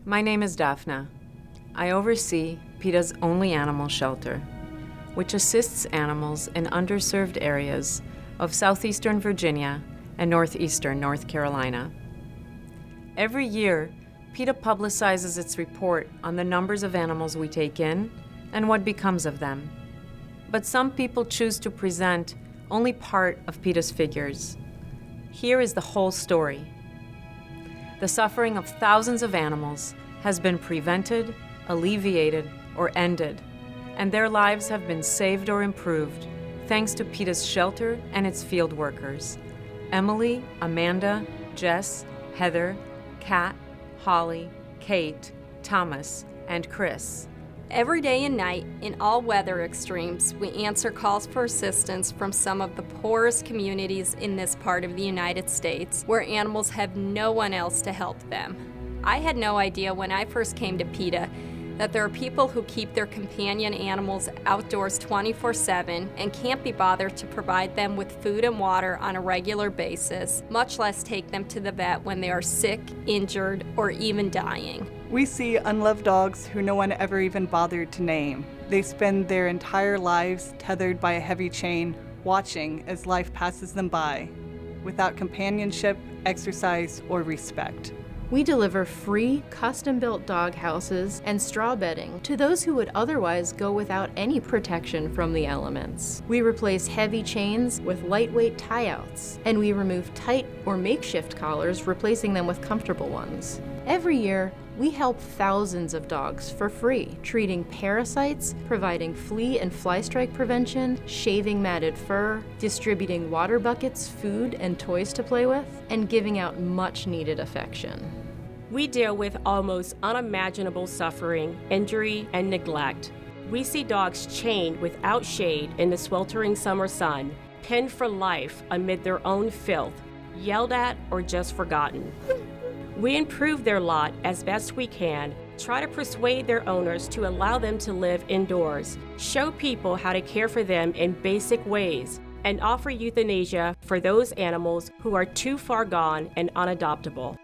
My name is Daphna. I oversee PETA's only animal shelter, which assists animals in underserved areas of southeastern Virginia and northeastern North Carolina. Every year, PETA publicizes its report on the numbers of animals we take in and what becomes of them. But some people choose to present only part of PETA's figures. Here is the whole story. The suffering of thousands of animals has been prevented, alleviated, or ended, and their lives have been saved or improved thanks to PETA's shelter and its field workers: Emily, Amanda, Jess, Heather, Kat, Holly, Kate, Thomas, and Chris. Every day and night, in all weather extremes, we answer calls for assistance from some of the poorest communities in this part of the United States, where animals have no one else to help them. I had no idea when I first came to PETA that there are people who keep their companion animals outdoors 24/7 and can't be bothered to provide them with food and water on a regular basis, much less take them to the vet when they are sick, injured, or even dying. We see unloved dogs who no one ever even bothered to name. They spend their entire lives tethered by a heavy chain, watching as life passes them by, without companionship, exercise, or respect. We deliver free, custom-built dog houses and straw bedding to those who would otherwise go without any protection from the elements. We replace heavy chains with lightweight tie-outs, and we remove tight or makeshift collars, replacing them with comfortable ones. Every year, we help thousands of dogs for free, treating parasites, providing flea and fly strike prevention, shaving matted fur, distributing water buckets, food, and toys to play with, and giving out much-needed affection. We deal with almost unimaginable suffering, injury, and neglect. We see dogs chained without shade in the sweltering summer sun, pinned for life amid their own filth, yelled at or just forgotten. We improve their lot as best we can, try to persuade their owners to allow them to live indoors, show people how to care for them in basic ways, and offer euthanasia for those animals who are too far gone and unadoptable.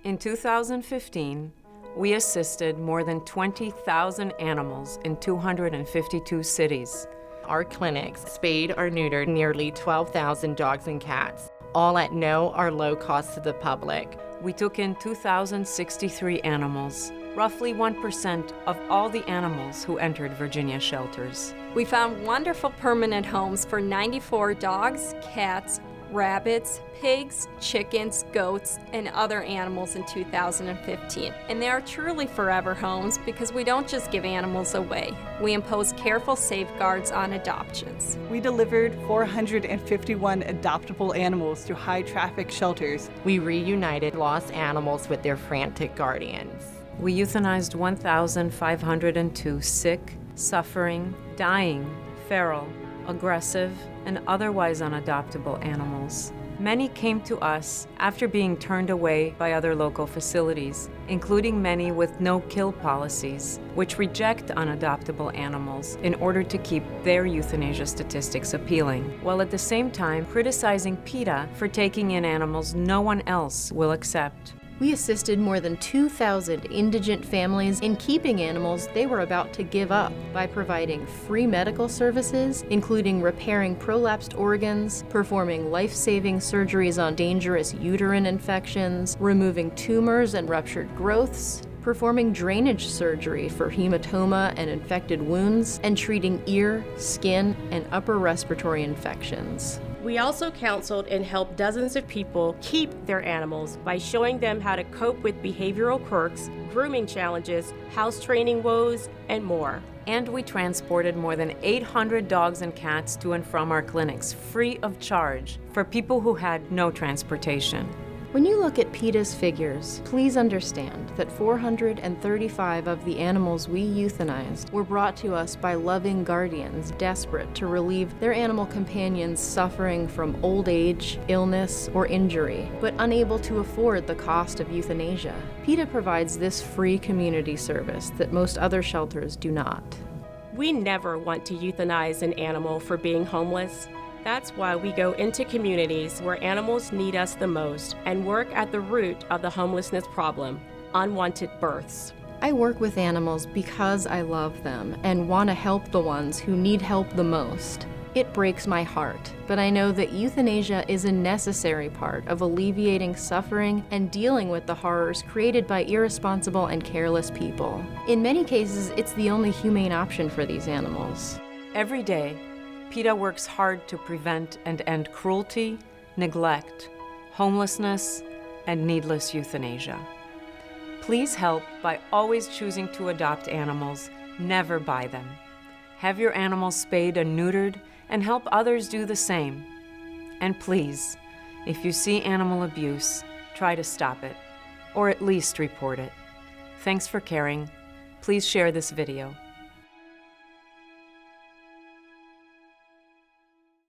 In 2015, we assisted more than 20,000 animals in 252 cities. Our clinics spayed or neutered nearly 12,000 dogs and cats, all at no or low cost to the public. We took in 2,063 animals, roughly 1% of all the animals who entered Virginia shelters. We found wonderful permanent homes for 94 dogs, cats, rabbits, pigs, chickens, goats, and other animals in 2015. And they are truly forever homes because we don't just give animals away. We impose careful safeguards on adoptions. We delivered 451 adoptable animals to high-traffic shelters. We reunited lost animals with their frantic guardians. We euthanized 1,502 sick, suffering, dying, feral, aggressive, and otherwise unadoptable animals. Many came to us after being turned away by other local facilities, including many with no-kill policies, which reject unadoptable animals in order to keep their euthanasia statistics appealing, while at the same time criticizing PETA for taking in animals no one else will accept. We assisted more than 2,000 indigent families in keeping animals they were about to give up by providing free medical services, including repairing prolapsed organs, performing life-saving surgeries on dangerous uterine infections, removing tumors and ruptured growths, performing drainage surgery for hematoma and infected wounds, and treating ear, skin, and upper respiratory infections. We also counseled and helped dozens of people keep their animals by showing them how to cope with behavioral quirks, grooming challenges, house training woes, and more. And we transported more than 800 dogs and cats to and from our clinics free of charge for people who had no transportation. When you look at PETA's figures, please understand that 435 of the animals we euthanized were brought to us by loving guardians desperate to relieve their animal companions suffering from old age, illness, or injury, but unable to afford the cost of euthanasia. PETA provides this free community service that most other shelters do not. We never want to euthanize an animal for being homeless. That's why we go into communities where animals need us the most and work at the root of the homelessness problem. unwanted births. I work with animals because I love them and want to help the ones who need help the most. It breaks my heart, but I know that euthanasia is a necessary part of alleviating suffering and dealing with the horrors created by irresponsible and careless people. In many cases, it's the only humane option for these animals. Every day, PETA works hard to prevent and end cruelty, neglect, homelessness, and needless euthanasia. Please help by always choosing to adopt animals, never buy them. Have your animals spayed and neutered, and help others do the same. And please, if you see animal abuse, try to stop it, or at least report it. Thanks for caring. Please share this video.